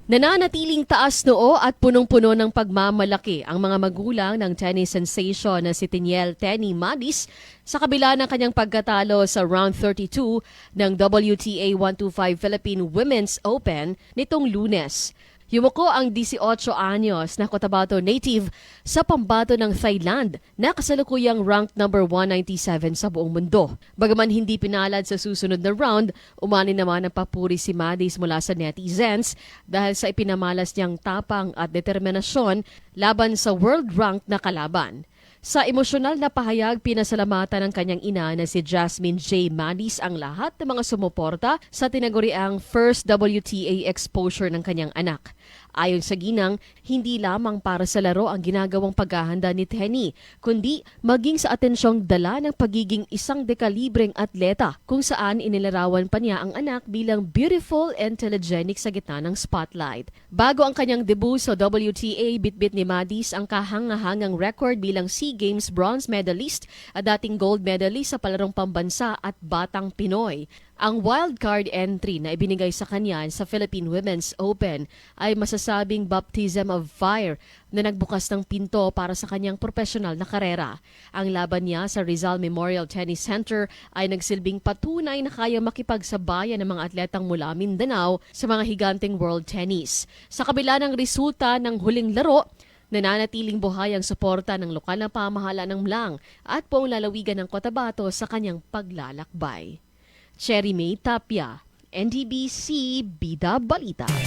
Nananatiling taas noo at punong-puno ng pagmamalaki ang mga magulang ng tennis sensation na si Teniel Tenny Madis sa kabila ng kanyang pagkatalo sa round 32 ng WTA 125 Philippine Women's Open nitong Lunes. Yumuko ang 18 anyos na Cotabato native sa pambato ng Thailand na kasalukuyang ranked number 197 sa buong mundo. Bagaman hindi pinalad sa susunod na round, umani naman ang papuri si Madis mula sa netizens dahil sa ipinamalas niyang tapang at determinasyon laban sa world-ranked na kalaban. Sa emosyonal na pahayag, pinasalamatan ng kanyang ina na si Jasmine J. Madis ang lahat ng mga sumuporta sa tinaguriang first WTA exposure ng kanyang anak. Ayon sa ginang, hindi lamang para sa laro ang ginagawang paghahanda ni Tenny, kundi maging sa atensyong dala ng pagiging isang dekalibreng atleta kung saan inilarawan pa niya ang anak bilang beautiful and telegenic sa gitna ng spotlight. Bago ang kanyang debut sa WTA, bitbit ni Madis ang kahangahangang record bilang SEA Games bronze medalist at dating gold medalist sa palarong pambansa at batang Pinoy. Ang wildcard entry na ibinigay sa kanya sa Philippine Women's Open ay masasabing baptism of fire na nagbukas ng pinto para sa kanyang profesional na karera. Ang laban niya sa Rizal Memorial Tennis Center ay nagsilbing patunay na kaya makipagsabayan ng mga atletang mula Mindanao sa mga higanteng world tennis. Sa kabila ng resulta ng huling laro, nananatiling buhay ang suporta ng lokal na pamahalaan ng Mlang at buong lalawigan ng Cotabato sa kanyang paglalakbay. Cherry May Tapia, NDBC Bida Balita.